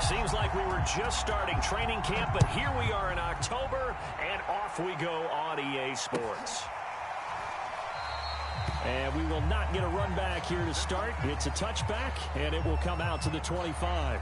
Seems like we were just starting training camp, but here we are in October, and off we go on EA Sports. And we will not get a run back here to start. It's a touchback, and it will come out to the 25.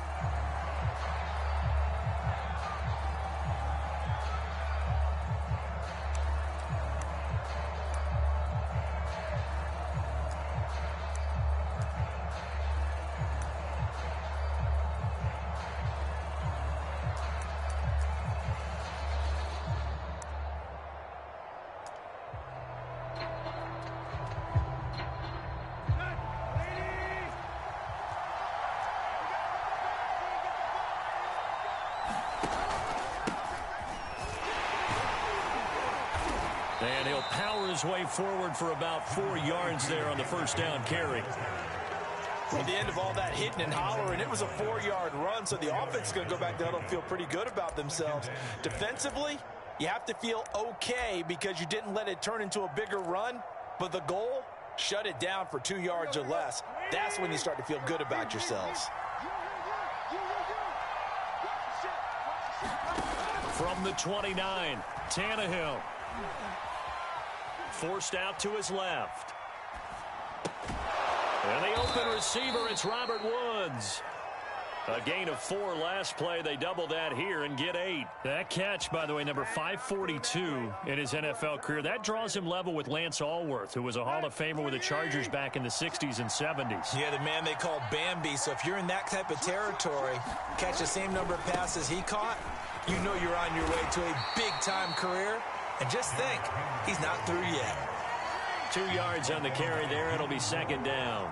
And he'll power his way forward for about 4 yards there on the first down carry. At the end of all that hitting and hollering, it was a 4-yard run, so the offense is going to go back down and feel pretty good about themselves. Defensively, you have to feel okay because you didn't let it turn into a bigger run, but the goal, shut it down for 2 yards or less. That's when you start to feel good about yourselves. From the 29, Tannehill. Forced out to his left. And the open receiver, it's Robert Woods. A gain of 4 last play. They double that here and get 8. That catch, by the way, number 542 in his NFL career. That draws him level with Lance Allworth, who was a Hall of Famer with the Chargers back in the 60s and 70s. Yeah, the man they called Bambi. So if you're in that type of territory, catch the same number of passes he caught, you know you're on your way to a big-time career. And just think, he's not through yet. 2 yards on the carry there. It'll be second down.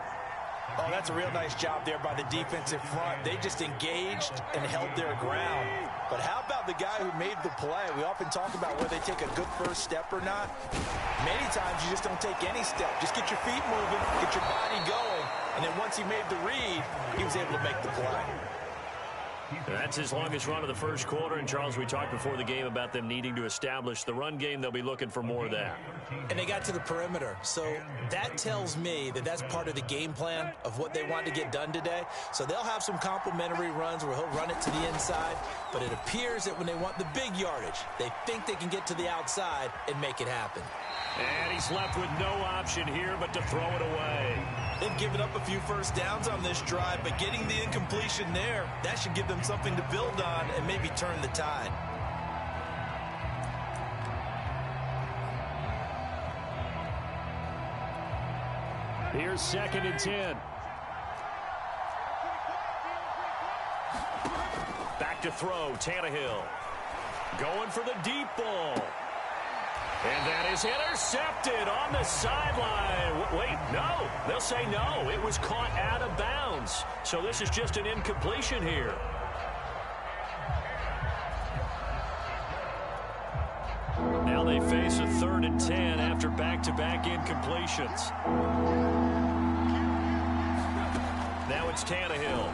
Oh, that's a real nice job there by the defensive front. They just engaged and held their ground. But how about the guy who made the play? We often talk about whether they take a good first step or not. Many times you just don't take any step. Just get your feet moving, get your body going. And then once he made the read, he was able to make the play. That's his longest run of the first quarter. And, Charles, we talked before the game about them needing to establish the run game. They'll be looking for more of that. And they got to the perimeter. So that tells me that that's part of the game plan of what they want to get done today. So they'll have some complimentary runs where he'll run it to the inside. But it appears that when they want the big yardage, they think they can get to the outside and make it happen. And he's left with no option here but to throw it away. They've given up a few first downs on this drive, but getting the incompletion there, that should give them something to build on and maybe turn the tide. Here's 2nd and 10. Back to throw, Tannehill. Going for the deep ball. And that is intercepted on the sideline. Wait, no. They'll say no. It was caught out of bounds. So this is just an incompletion here. Now they face a 3rd and 10 after back-to-back incompletions. Now it's Tannehill.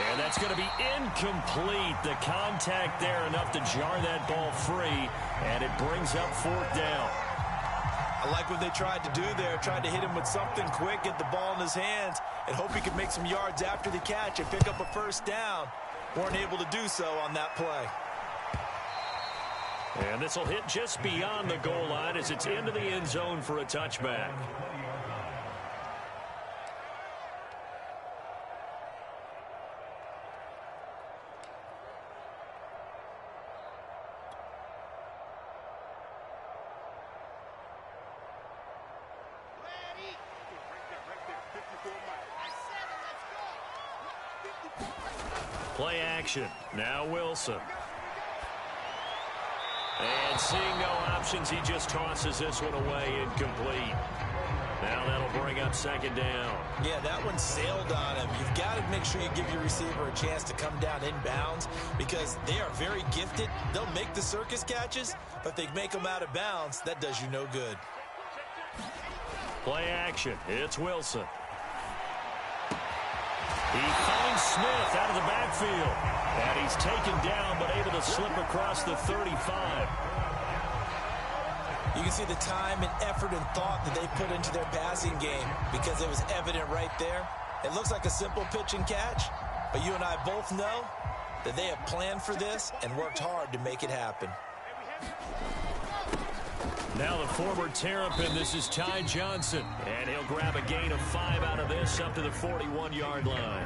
And that's going to be incomplete. The contact there enough to jar that ball free, and it brings up 4th down. I like what they tried to do there, tried to hit him with something quick, get the ball in his hands, and hope he could make some yards after the catch and pick up a first down. Weren't able to do so on that play. And this will hit just beyond the goal line as it's into the end zone for a touchback. Play action. Now Wilson. And seeing no options, he just tosses this one away incomplete. Now that'll bring up 2nd down. Yeah, that one sailed on him. You've got to make sure you give your receiver a chance to come down inbounds because they are very gifted. They'll make the circus catches, but if they make them out of bounds, that does you no good. Play action. It's Wilson. He finds Smith out of the backfield. And he's taken down but able to slip across the 35. You can see the time and effort and thought that they put into their passing game because it was evident right there. It looks like a simple pitch and catch, but you and I both know that they have planned for this and worked hard to make it happen. Now the former Terrapin, this is Ty Johnson, and he'll grab a gain of 5 out of this up to the 41-yard line.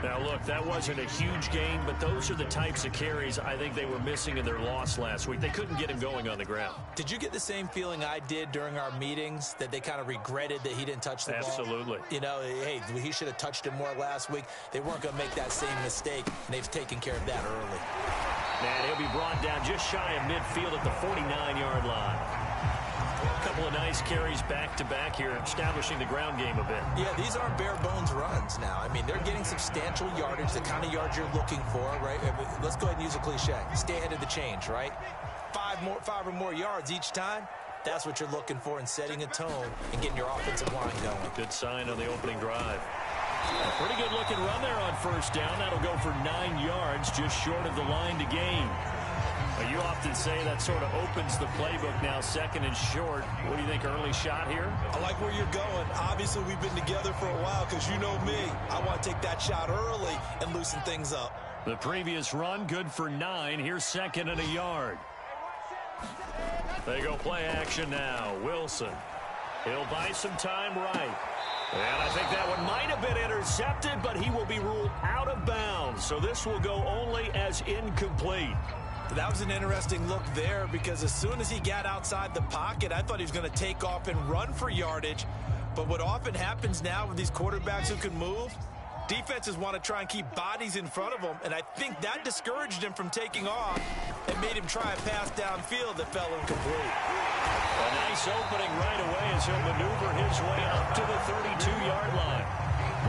Now, look, that wasn't a huge gain, but those are the types of carries I think they were missing in their loss last week. They couldn't get him going on the ground. Did you get the same feeling I did during our meetings, that they kind of regretted that he didn't touch the ball? Absolutely. You know, hey, he should have touched it more last week. They weren't going to make that same mistake, and they've taken care of that early. And he'll be brought down just shy of midfield at the 49-yard line. A couple of nice carries back-to-back here, establishing the ground game a bit. Yeah, these aren't bare-bones runs now. I mean, they're getting substantial yardage, the kind of yards you're looking for, right? Let's go ahead and use a cliche. Stay ahead of the change, right? 5 or more yards each time. That's what you're looking for in setting a tone and getting your offensive line going. Good sign on the opening drive. A pretty good-looking run there on first down. That'll go for 9 yards, just short of the line to gain. You often say that sort of opens the playbook now, second and short. What do you think, early shot here? I like where you're going. Obviously, we've been together for a while because you know me. I want to take that shot early and loosen things up. The previous run, good for 9. Here's second and a yard. They go play action now. Wilson. He'll buy some time right. And I think that one might have been intercepted, but he will be ruled out of bounds. So this will go only as incomplete. That was an interesting look there because as soon as he got outside the pocket, I thought he was going to take off and run for yardage. But what often happens now with these quarterbacks who can move, defenses want to try and keep bodies in front of them, and I think that discouraged him from taking off and made him try a pass downfield that fell incomplete. A nice opening right away as he'll maneuver his way up to the 32-yard line.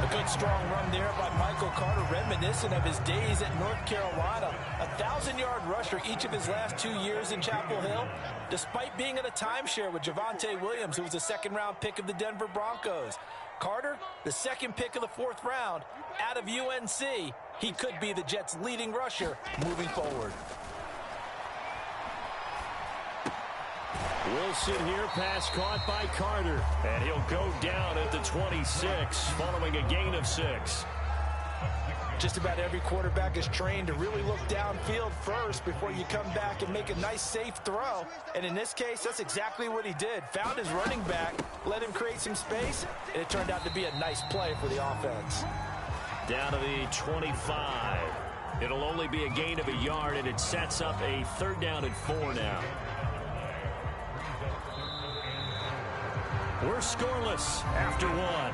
A good strong run there by Michael Carter, reminiscent of his days at North Carolina. A 1,000-yard rusher each of his last 2 years in Chapel Hill, despite being in a timeshare with Javonte Williams, who was a second-round pick of the Denver Broncos. Carter, the second pick of the 4th round, out of UNC. He could be the Jets' leading rusher moving forward. Wilson here, pass caught by Carter. And he'll go down at the 26, following a gain of 6. Just about every quarterback is trained to really look downfield first before you come back and make a nice, safe throw. And in this case, that's exactly what he did. Found his running back, let him create some space, and it turned out to be a nice play for the offense. Down to the 25. It'll only be a gain of a yard, and it sets up a 3rd down and 4 now. We're scoreless after 1.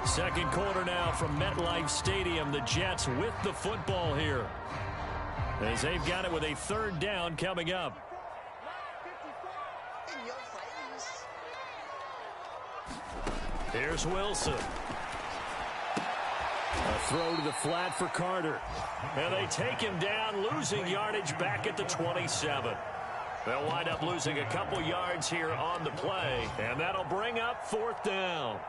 Second quarter now from MetLife Stadium. The Jets with the football here, as they've got it with a 3rd down coming up. Here's Wilson. A throw to the flat for Carter. And they take him down, losing yardage back at the 27. They'll wind up losing a couple yards here on the play, and that'll bring up 4th down.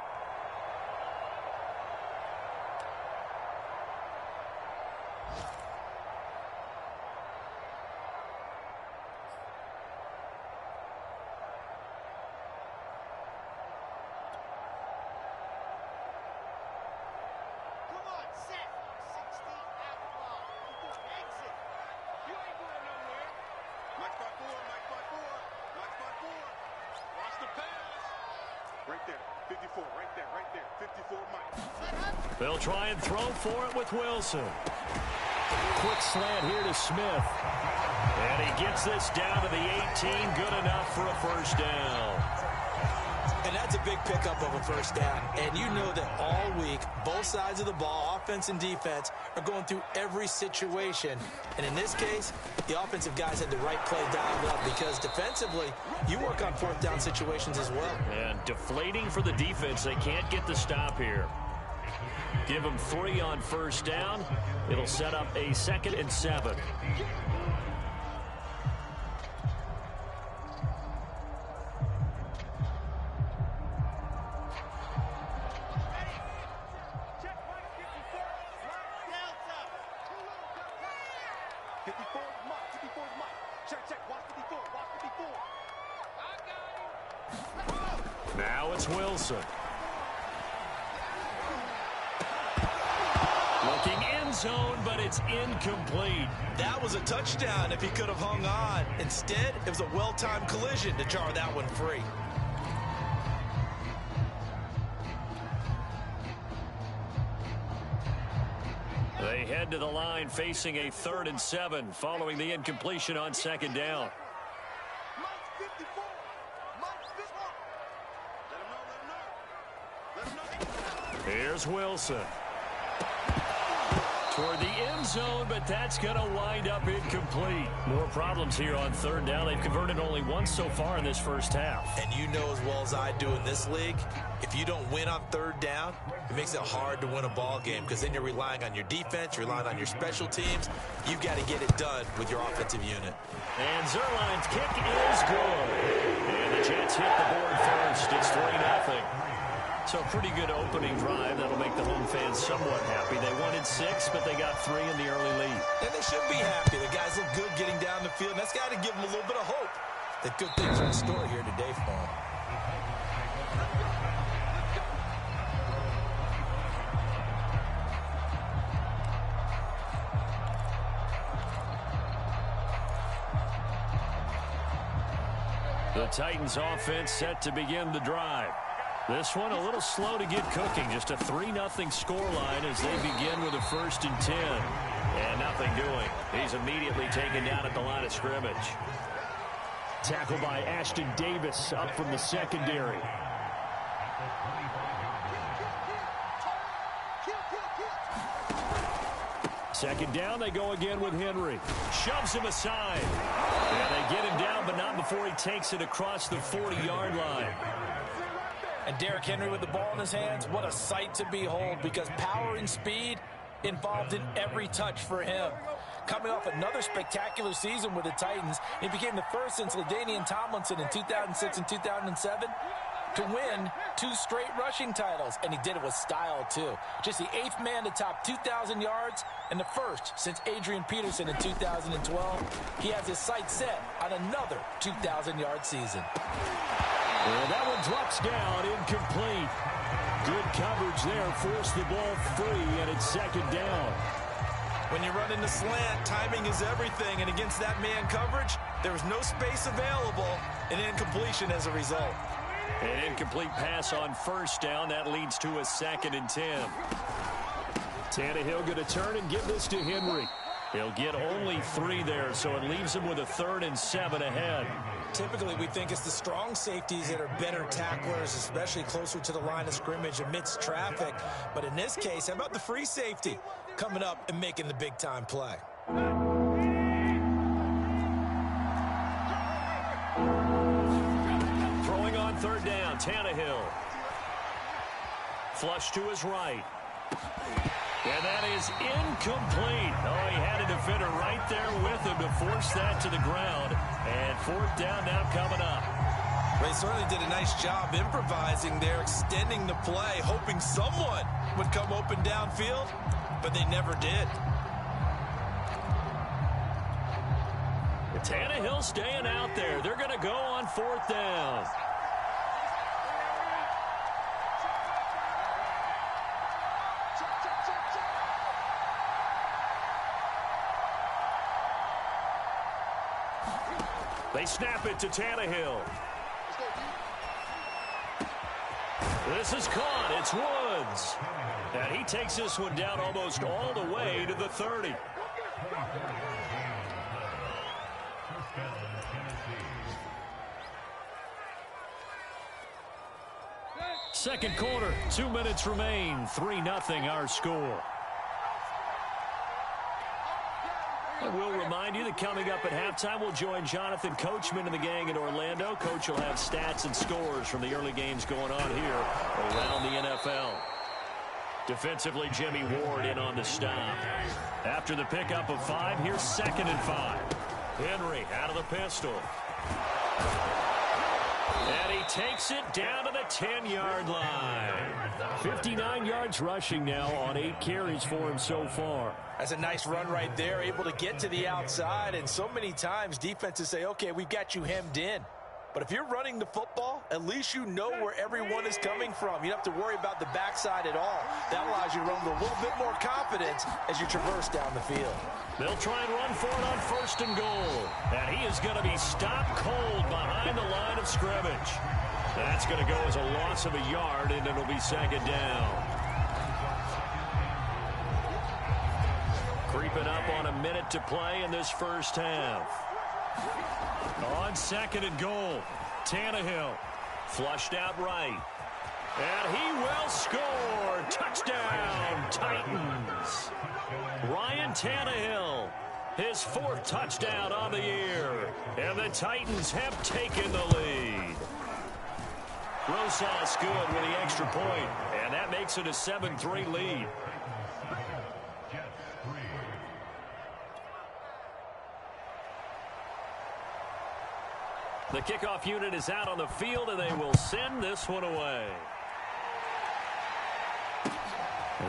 They'll try and throw for it with Wilson. Quick slant here to Smith. And he gets this down to the 18. Good enough for a 1st down. And that's a big pickup of a 1st down. And you know that all week, both sides of the ball, offense and defense, are going through every situation. And in this case, the offensive guys had the right play dialed up because defensively, you work on 4th down situations as well. And deflating for the defense. They can't get the stop here. Give them 3 on 1st down. It'll set up a 2nd and 7. Now it's Wilson. Looking end zone, but it's incomplete. That was a touchdown if he could have hung on. Instead, it was a well-timed collision to jar that one free. They head to the line facing a 3rd and 7 following the incompletion on 2nd down. Here's Wilson. Toward the end zone, but that's going to wind up incomplete. More problems here on 3rd down. They've converted only once so far in this first half. And you know as well as I do in this league, if you don't win on 3rd down, it makes it hard to win a ball game because then you're relying on your defense, you're relying on your special teams. You've got to get it done with your offensive unit. And Zerline's kick is good. And the Jets hit the board first. It's 3-0. So pretty good opening drive. That'll make the home fans somewhat happy. They wanted 6, but they got 3 in the early lead. And they should be happy. The guys look good getting down the field. And that's got to give them a little bit of hope that good things are in store here today for them. The Titans offense set to begin the drive. This one a little slow to get cooking. Just a 3-0 scoreline as they begin with a 1st and 10. And nothing doing. He's immediately taken down at the line of scrimmage. Tackled by Ashton Davis up from the secondary. Second down, they go again with Henry. Shoves him aside. And they get him down, but not before he takes it across the 40-yard line. And Derrick Henry with the ball in his hands, what a sight to behold, because power and speed involved in every touch for him. Coming off another spectacular season with the Titans, he became the first since LaDainian Tomlinson in 2006 and 2007 to win 2 straight rushing titles, and he did it with style, too. Just the 8th man to top 2,000 yards and the first since Adrian Peterson in 2012. He has his sights set on another 2,000-yard season. Well, that one drops down, incomplete. Good coverage there, forced the ball free, and it's 2nd down. When you run in the slant, timing is everything, and against that man coverage, there was no space available, and incompletion as a result. An incomplete pass on 1st down. That leads to a 2nd and 10. Tannehill going to turn and give this to Henry. He'll get only 3 there, so it leaves him with a 3rd and 7 ahead. Typically, we think it's the strong safeties that are better tacklers, especially closer to the line of scrimmage amidst traffic. But in this case, how about the free safety coming up and making the big-time play? Throwing on 3rd down, Tannehill. Flush to his right. And that is incomplete. Oh, he had a defender right there with him to force that to the ground. And 4th down now coming up. They certainly did a nice job improvising there, extending the play, hoping someone would come open downfield, but they never did. Tannehill staying out there. They're going to go on 4th down. They snap it to Tannehill. This is caught. It's Woods. And he takes this one down almost all the way to the 30. Second quarter, 2 minutes remain. 3-0 our score. And we'll remind you that coming up at halftime, we'll join Jonathan Coachman and the gang in Orlando. Coach will have stats and scores from the early games going on here around the NFL. Defensively, Jimmy Ward in on the stop. After the pickup of 5, here's 2nd and 5. Henry out of the pistol. And he takes it down to the 10-yard line. 59 yards rushing now on 8 carries for him so far. That's a nice run right there, able to get to the outside. And so many times defenses say, okay, we've got you hemmed in. But if you're running the football, at least you know where everyone is coming from. You don't have to worry about the backside at all. That allows you to run with a little bit more confidence as you traverse down the field. They'll try and run for it on 1st and goal. And he is going to be stopped cold behind the line of scrimmage. That's going to go as a loss of a yard, and it'll be 2nd down. Creeping up on a minute to play in this first half. On 2nd and goal, Tannehill flushed out right. And he will score. Touchdown, Titans. Ryan Tannehill, his 4th touchdown on the year. And the Titans have taken the lead. Rosas good with the extra point, and that makes it a 7-3 lead. The kickoff unit is out on the field, and they will send this one away.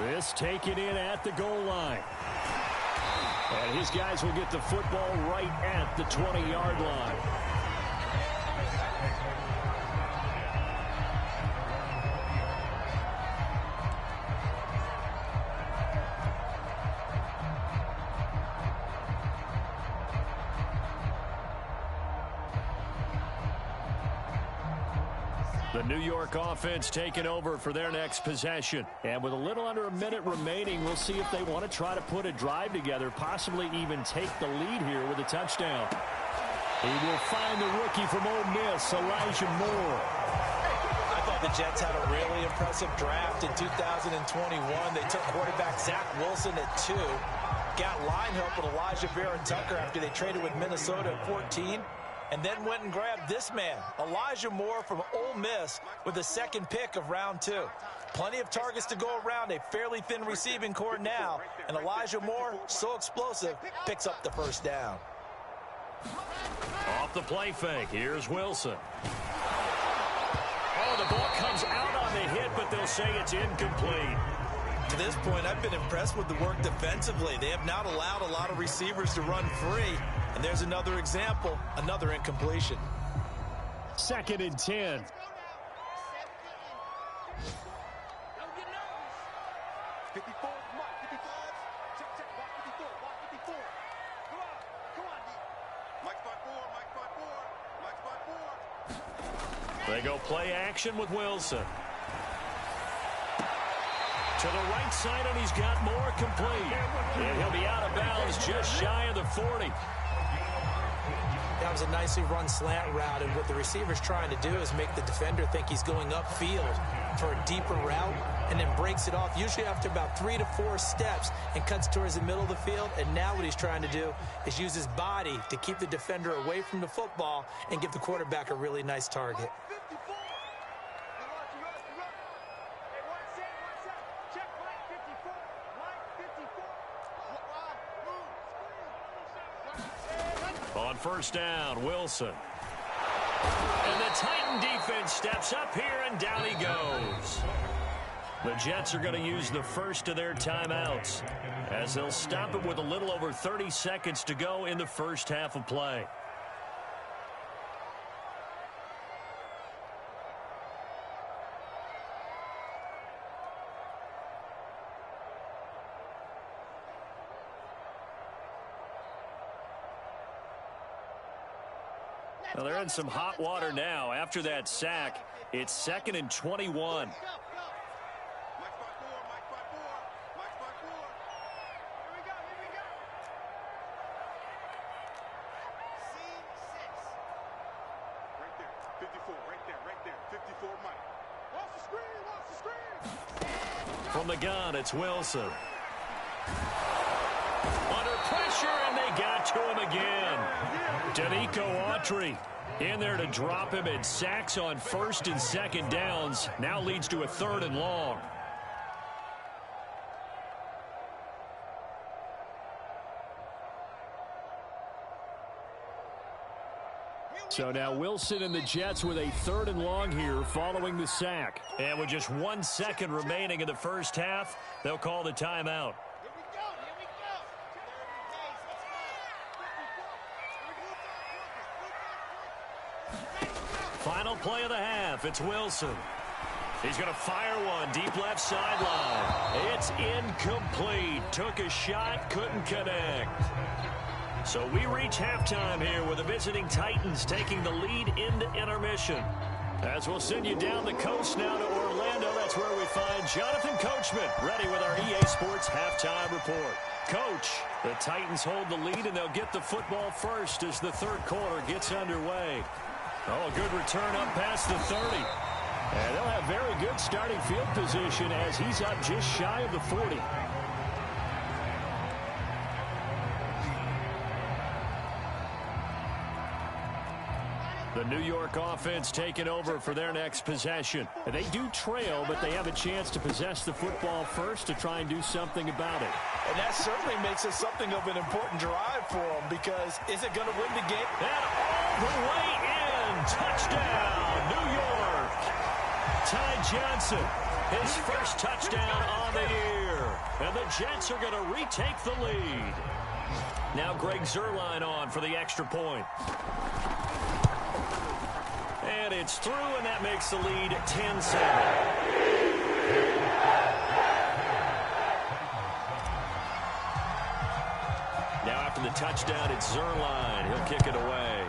This taken in at the goal line. And his guys will get the football right at the 20-yard line. The New York offense taking over for their next possession. And with a little under a minute remaining, we'll see if they want to try to put a drive together, possibly even take the lead here with a touchdown. He will find the rookie from Ole Miss, Elijah Moore. I thought the Jets had a really impressive draft in 2021. They took quarterback Zach Wilson at 2. Got line help with Elijah Vera Tucker after they traded with Minnesota at 14. And then went and grabbed this man, Elijah Moore from Ole Miss, with the 2nd pick of round 2. Plenty of targets to go around, a fairly thin receiving core now. And Elijah Moore, so explosive, picks up the 1st down. Off the play fake, here's Wilson. Oh, the ball comes out on the hit, but they'll say it's incomplete. To this point, I've been impressed with the work defensively. They have not allowed a lot of receivers to run free. And there's another example, another incompletion. 2nd and 10. They go play action with Wilson. To the right side, and he's got more complete. And he'll be out of bounds just shy of the 40. That was a nicely run slant route, and what the receiver's trying to do is make the defender think he's going upfield for a deeper route, and then breaks it off, usually after about 3 to 4 steps, and cuts towards the middle of the field. And now what he's trying to do is use his body to keep the defender away from the football and give the quarterback a really nice target. On 1st down, Wilson. And the Titan defense steps up here, and down he goes. The Jets are going to use the first of their timeouts, as they'll stop it with a little over 30 seconds to go in the first half of play. Well, they're in some hot water now. After that sack, it's 2nd and 21. From the gun, it's Wilson. Under pressure, and they got to him again. Danico Autry in there to drop him, and sacks on 1st and 2nd downs. Now leads to a 3rd and long. So now Wilson and the Jets with a 3rd and long here following the sack. And with just 1 second remaining in the first half, they'll call the timeout. play of the half. It's Wilson. He's going to fire one deep left sideline. It's incomplete. Took a shot, couldn't connect. So we reach halftime here with the visiting Titans taking the lead into intermission. As we'll send you down the coast now to Orlando, that's where we find Jonathan Coachman ready with our EA Sports halftime report. Coach, the Titans hold the lead, and they'll get the football first as the third quarter gets underway. Oh, a good return up past the 30. And they'll have very good starting field position as he's up just shy of the 40. The New York offense taking over for their next possession. They do trail, but they have a chance to possess the football first to try and do something about it. And that certainly makes it something of an important drive for them, because is it going to win the game? And all the way in. Touchdown, New York. Ty Johnson, his first touchdown on the year. And the Jets are going to retake the lead. Now Greg Zuerlein on for the extra point. And it's through, and that makes the lead 10-7. Now after the touchdown, it's Zuerlein. He'll kick it away.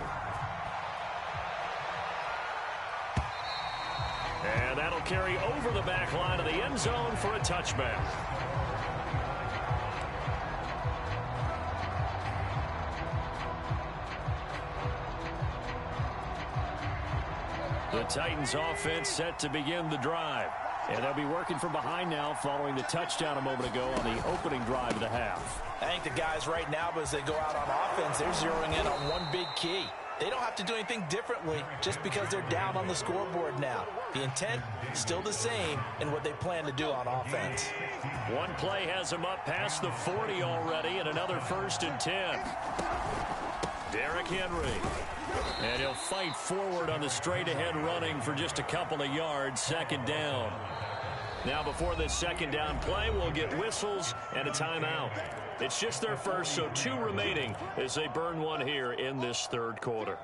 And that'll carry over the back line of the end zone for a touchback. The Titans offense set to begin the drive. And they'll be working from behind now following the touchdown a moment ago on the opening drive of the half. I think the guys right now, as they go out on offense, they're zeroing in on one big key. They don't have to do anything differently just because they're down on the scoreboard now. The intent still the same in what they plan to do on offense. One play has them up past the 40 already, and another 1st and 10. Derrick Henry. And he'll fight forward on the straight-ahead running for just a couple of yards, 2nd down. Now before this 2nd down play, we'll get whistles and a timeout. It's just their first, so 2 remaining as they burn one here in this 3rd quarter.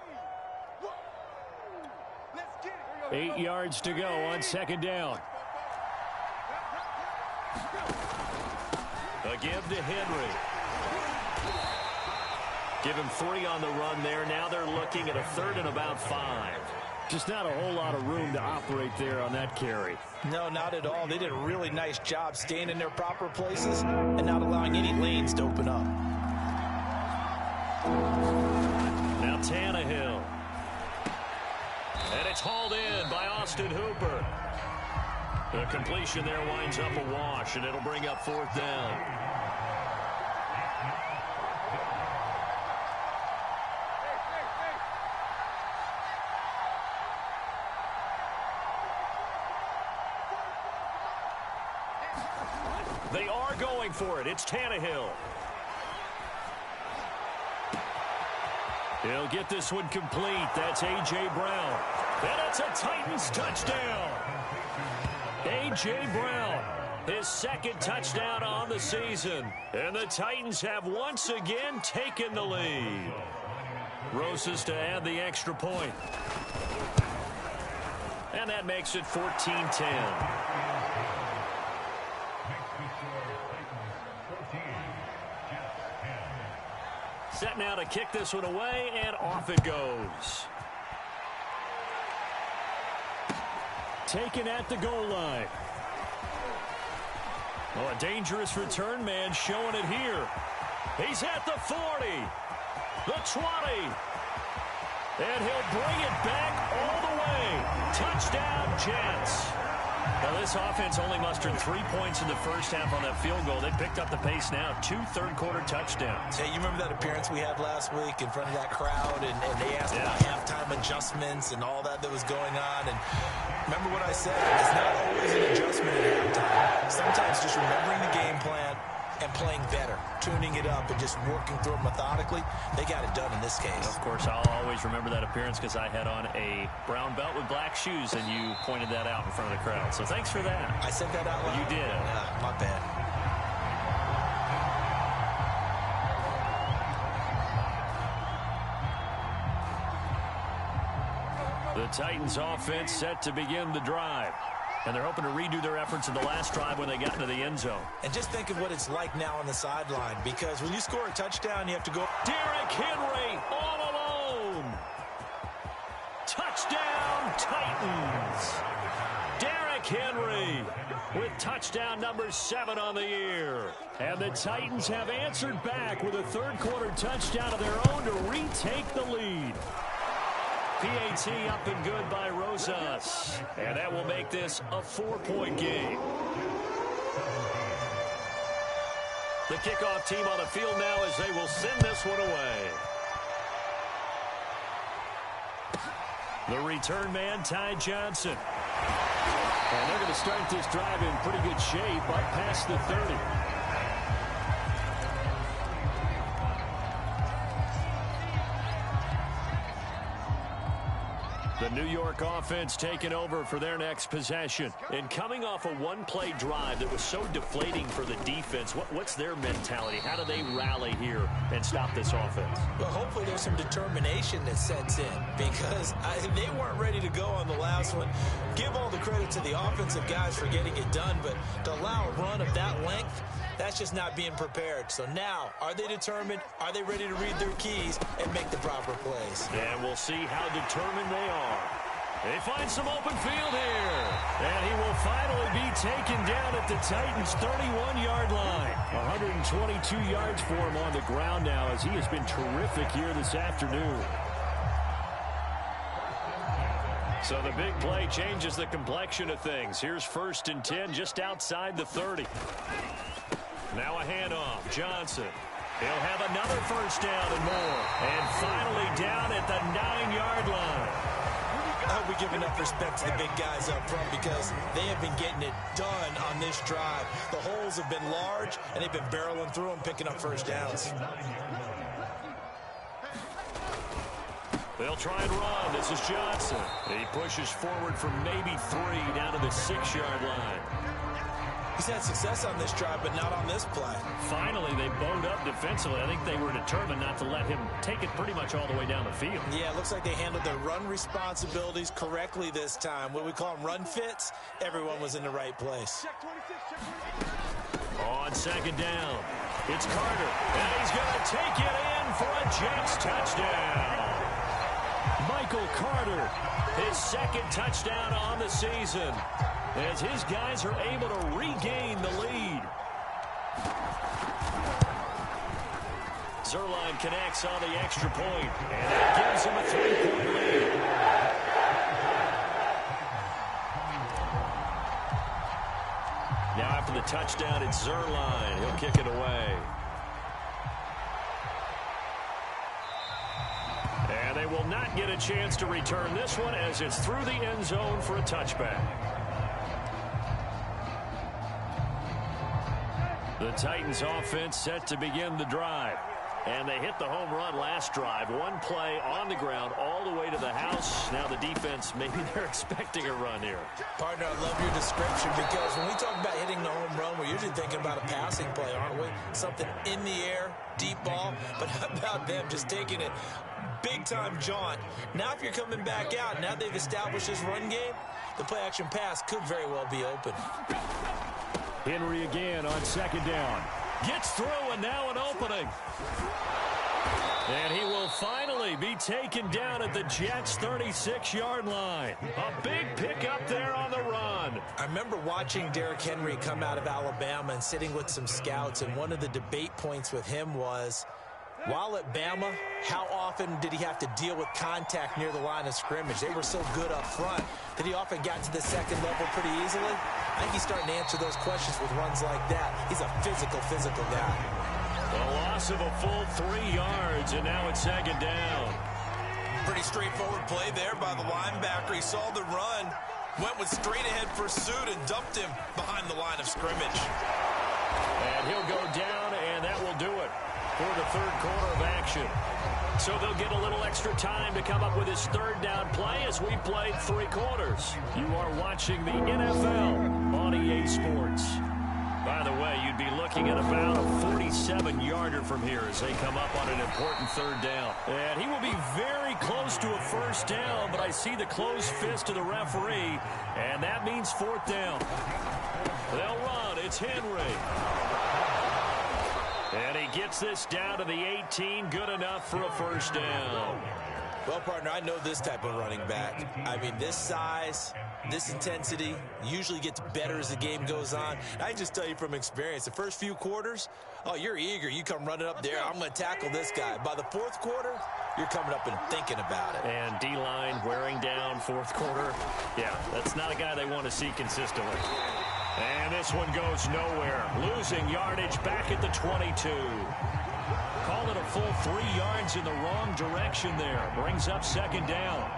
8 yards to go on 2nd down. A give to Henry. Give him 3 on the run there. Now they're looking at a 3rd and about 5. Just not a whole lot of room to operate there on that carry. No, not at all. They did a really nice job staying in their proper places and not allowing any lanes to open up. Now Tannehill. And it's hauled in by Austin Hooper. The completion there winds up a wash, and it'll bring up 4th down. They are going for it. It's Tannehill. He'll get this one complete. That's A.J. Brown. And it's a Titans touchdown. A.J. Brown, his 2nd touchdown on the season. And the Titans have once again taken the lead. Rosas to add the extra point. And that makes it 14-10. Set now to kick this one away, and off it goes. Taken at the goal line. Oh, a dangerous return man showing it here. He's at the 40, the 20, and he'll bring it back all the way. Touchdown, Jets. Now, this offense only mustered 3 points in the first half on that field goal. They picked up the pace now. 2 third-quarter touchdowns. Hey, you remember that appearance we had last week in front of that crowd, and they asked about halftime adjustments and all that was going on. And remember what I said? It's not always an adjustment at halftime. Sometimes just remembering the game plan and playing better, tuning it up and just working through it methodically. They got it done in this case. Of course, I'll always remember that appearance because I had on a brown belt with black shoes, and you pointed that out in front of the crowd. So thanks for that. I said that out loud? You did. My bad. The Titans offense set to begin the drive. And they're hoping to redo their efforts in the last drive when they got into the end zone. And just think of what it's like now on the sideline, because when you score a touchdown, you have to go. Derrick Henry all alone. Touchdown, Titans. Derrick Henry with touchdown number 7 on the year. And the Titans have answered back with a third-quarter touchdown of their own to retake the lead. PAT up and good by Rosas. And that will make this a 4-point game. The kickoff team on the field now as they will send this one away. The return man, Ty Johnson. And they're going to start this drive in pretty good shape up past the 30. The New York offense taking over for their next possession. And coming off a one-play drive that was so deflating for the defense, what's their mentality? How do they rally here and stop this offense? Well, hopefully there's some determination that sets in, because they weren't ready to go on the last one. Give all the credit to the offensive guys for getting it done, but to allow a run of that length, that's just not being prepared. So now, are they determined? Are they ready to read their keys and make the proper plays? And we'll see how determined they are. They find some open field here. And he will finally be taken down at the Titans' 31-yard line. 122 yards for him on the ground now, as he has been terrific here this afternoon. So the big play changes the complexion of things. Here's 1st and 10 just outside the 30. Now a handoff. Johnson. He'll have another first down and more. And finally down at the 9-yard line. I hope we give enough respect to the big guys up front, because they have been getting it done on this drive. The holes have been large, and they've been barreling through them, picking up first downs. They'll try and run. This is Johnson. He pushes forward from maybe 3 down to the 6-yard line. He's had success on this drive, but not on this play. Finally, they bowed up defensively. I think they were determined not to let him take it pretty much all the way down the field. Yeah, it looks like they handled their run responsibilities correctly this time. What we call them run fits, everyone was in the right place. On 2nd down, it's Carter. And he's going to take it in for a Jets touchdown. Michael Carter, his 2nd touchdown on the season, as his guys are able to regain the lead. Zerline connects on the extra point, and that gives him a 3-point lead. Now after the touchdown, it's Zerline. He'll kick it away. And they will not get a chance to return this one, as it's through the end zone for a touchback. The Titans offense set to begin the drive. And they hit the home run last drive. One play on the ground all the way to the house. Now the defense, maybe they're expecting a run here. Partner, I love your description, because when we talk about hitting the home run, we're usually thinking about a passing play, aren't we? Something in the air, deep ball. But how about them just taking it big-time jaunt? Now if you're coming back out, now they've established this run game, the play-action pass could very well be open. Henry again on 2nd down. Gets through, and now an opening. And he will finally be taken down at the Jets' 36-yard line. A big pickup there on the run. I remember watching Derrick Henry come out of Alabama and sitting with some scouts, and one of the debate points with him was, while at Bama, how often did he have to deal with contact near the line of scrimmage? They were so good up front that he often got to the second level pretty easily. I think he's starting to answer those questions with runs like that. He's a physical guy. A loss of a full 3 yards, and now it's 2nd down. Pretty straightforward play there by the linebacker. He saw the run, went with straight-ahead pursuit, and dumped him behind the line of scrimmage. And he'll go down, and that will do it for the 3rd quarter of action. So they'll get a little extra time to come up with his 3rd down play as we played 3 quarters. You are watching the NFL on EA Sports. By the way, you'd be looking at about a 47-yarder from here as they come up on an important third down. And he will be very close to a first down, but I see the closed fist of the referee, and that means fourth down. They'll run. It's Henry. And he gets this down to the 18. Good enough for a first down. Well, partner, I know this type of running back. I mean, this size, this intensity usually gets better as the game goes on. I just tell you from experience, the first few quarters, oh, you're eager. You come running up there. I'm going to tackle this guy. By the fourth quarter, you're coming up and thinking about it. And D-line wearing down fourth quarter. Yeah, that's not a guy they want to see consistently. And this one goes nowhere. Losing yardage back at the 22. Call it a full 3 yards in the wrong direction there. Brings up second down.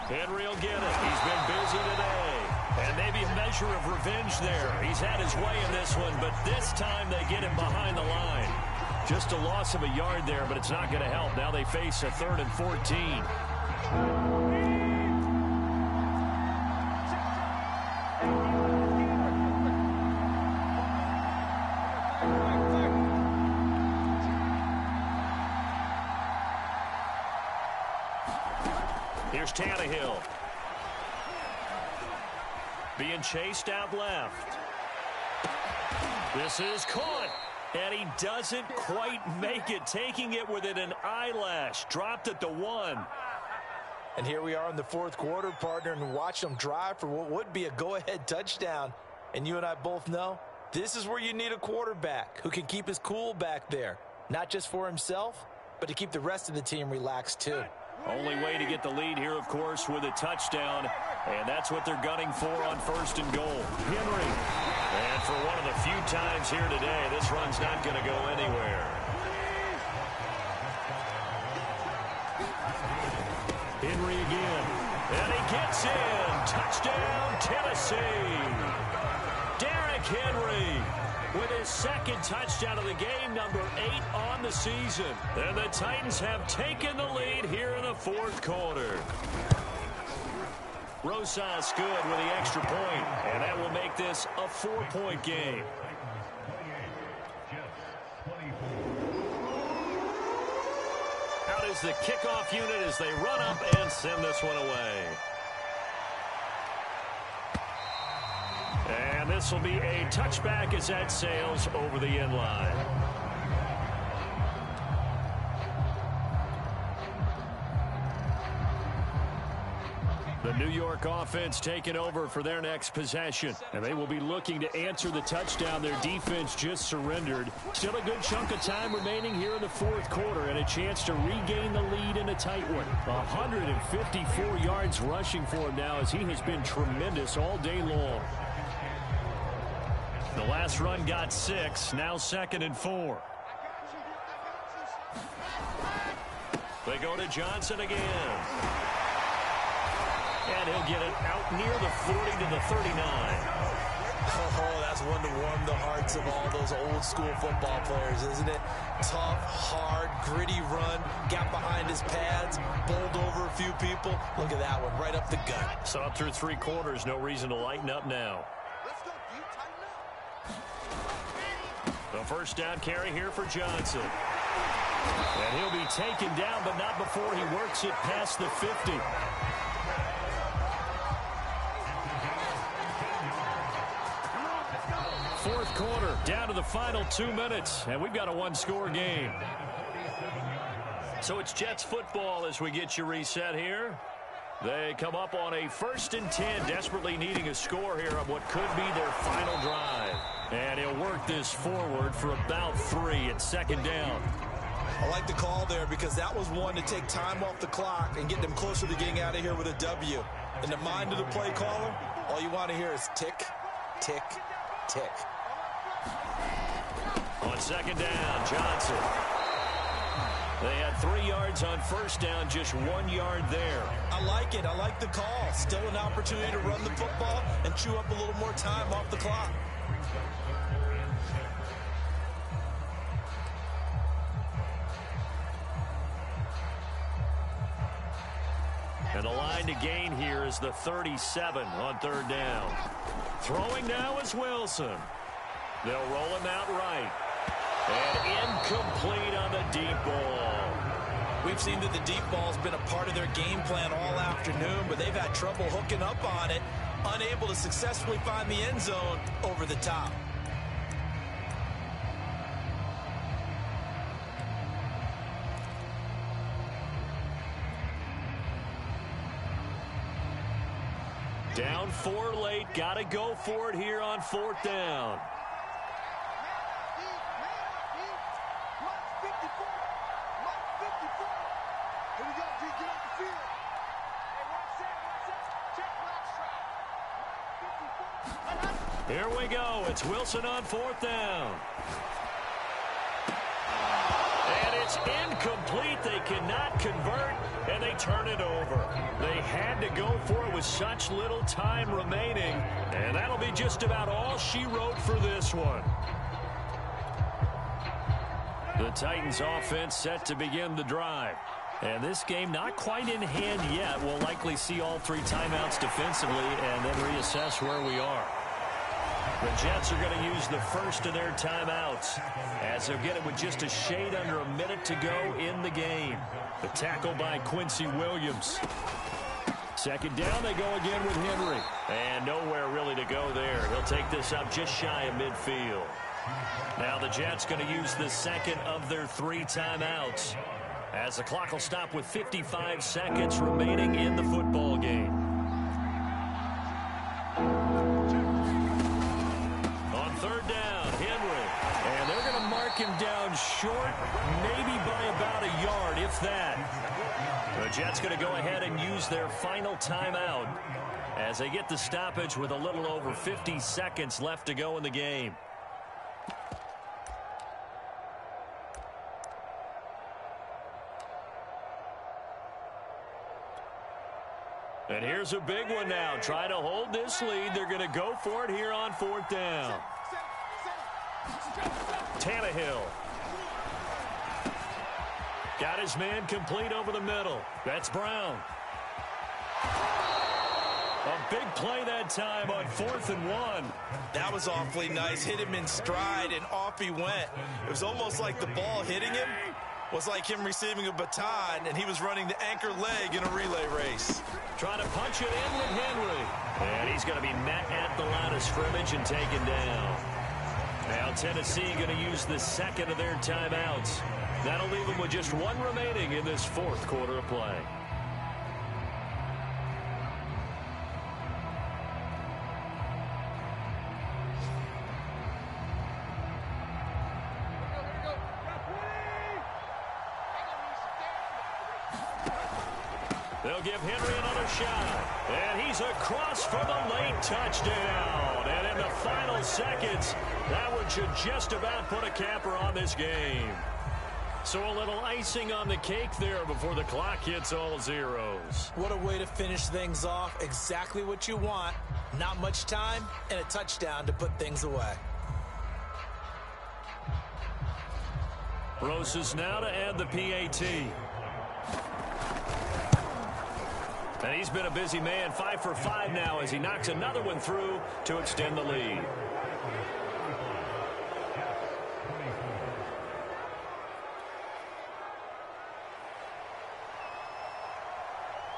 Henry will get it. He's been busy today. And maybe a measure of revenge there. He's had his way in this one, but this time they get him behind the line. Just a loss of a yard there, but it's not going to help. Now they face a 3rd and 14. Here's Tannehill. Being chased out left. This is caught. And he doesn't quite make it. Taking it within an eyelash. Dropped at the 1. And here we are in the fourth quarter, partner, and watch them drive for what would be a go-ahead touchdown. And you and I both know this is where you need a quarterback who can keep his cool back there. Not just for himself, but to keep the rest of the team relaxed too. Only way to get the lead here, of course, with a touchdown. And that's what they're gunning for on 1st and goal. Henry. And for one of the few times here today, this run's not going to go anywhere. Henry again. And he gets in. Touchdown, Tennessee. Derrick Henry with his 2nd touchdown of the game, number 8 on the season. And the Titans have taken the lead here in the 4th quarter. Rosas good with the extra point, and that will make this a 4-point game. Out is the kickoff unit as they run up and send this one away. And this will be a touchback as that sails over the end line. The New York offense taking over for their next possession. And they will be looking to answer the touchdown their defense just surrendered. Still a good chunk of time remaining here in the 4th quarter and a chance to regain the lead in a tight one. 154 yards rushing for him now as he has been tremendous all day long. The last run got 6, now 2nd and 4. They go to Johnson again. And he'll get it out near the 40 to the 39. Oh, that's one to warm the hearts of all those old school football players, isn't it? Tough, hard, gritty run, got behind his pads, bowled over a few people. Look at that one, right up the gut. So up through 3 quarters, no reason to lighten up now. The first down carry here for Johnson. And he'll be taken down, but not before he works it past the 50. Fourth quarter, down to the final 2 minutes, and we've got a 1-score game. So it's Jets football as we get you reset here. They come up on a 1st and 10, desperately needing a score here on what could be their final drive. And he'll work this forward for about 3 at 2nd down. I like the call there because that was one to take time off the clock and get them closer to getting out of here with a W. In the mind of the play caller, all you want to hear is tick, tick, tick. On 2nd down, Johnson. They had 3 yards on 1st down, just 1 yard there. I like it. I like the call. Still an opportunity to run the football and chew up a little more time off the clock. And the line to gain here is the 37 on third down. Throwing now is Wilson. They'll roll him out right. And incomplete on the deep ball. We've seen that the deep ball's been a part of their game plan all afternoon, but they've had trouble hooking up on it, unable to successfully find the end zone over the top. Down 4 late, got to go for it here on fourth down. Here we go. It's Wilson on fourth down. And it's incomplete. They cannot convert, and they turn it over. They had to go for it with such little time remaining, and that'll be just about all she wrote for this one. The Titans offense set to begin the drive. And this game not quite in hand yet. We'll likely see all 3 timeouts defensively and then reassess where we are. The Jets are going to use the first of their timeouts as they'll get it with just a shade under a minute to go in the game. The tackle by Quincy Williams. Second down, they go again with Henry. And nowhere really to go there. He'll take this up just shy of midfield. Now the Jets going to use the second of their 3 timeouts as the clock will stop with 55 seconds remaining in the football game. On third down, Henry. And they're going to mark him down short, maybe by about a yard, if that. The Jets going to go ahead and use their final timeout as they get the stoppage with a little over 50 seconds left to go in the game. And here's a big one now. Trying to hold this lead. They're going to go for it here on fourth down. Tannehill. Got his man complete over the middle. That's Brown. A big play that time on 4th and 1. That was awfully nice. Hit him in stride, and off he went. It was almost like the ball hitting him was like him receiving a baton, and he was running the anchor leg in a relay race. Trying to punch it in with Henry. And he's going to be met at the line of scrimmage and taken down. Now Tennessee going to use the second of their timeouts. That'll leave them with just 1 remaining in this 4th quarter of play. They'll give Henry another shot. And he's across for the late touchdown. And in the final seconds, that one should just about put a capper on this game. So a little icing on the cake there before the clock hits all zeros. What a way to finish things off. Exactly what you want. Not much time and a touchdown to put things away. Roses now to add the PAT. And he's been a busy man, 5 for 5 now as he knocks another one through to extend the lead.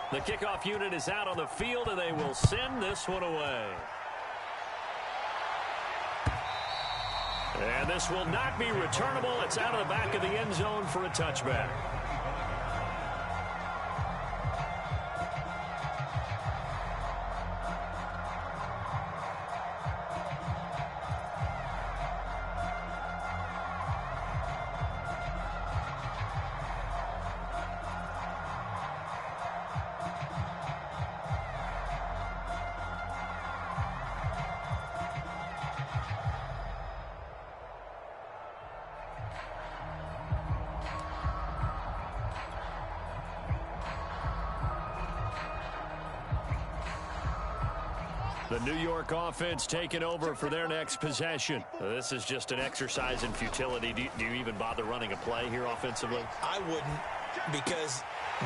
The kickoff unit is out on the field, and they will send this one away. And this will not be returnable. It's out of the back of the end zone for a touchback. The New York offense taking over for their next possession. This is just an exercise in futility. Do you even bother running a play here offensively? I wouldn't. because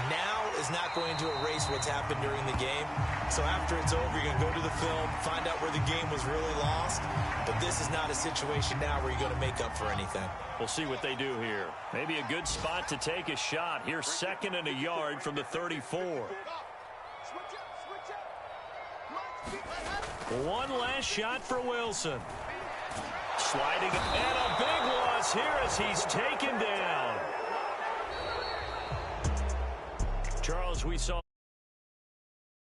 now is not going to erase what's happened during the game. So after it's over, you're going to go to the film, find out where the game was really lost. But this is not a situation now where you're going to make up for anything. We'll see what they do here. Maybe a good spot to take a shot. Here's 2nd and a yard from the 34. One last shot for Wilson. Sliding, and a big loss here as he's taken down. Charles, we saw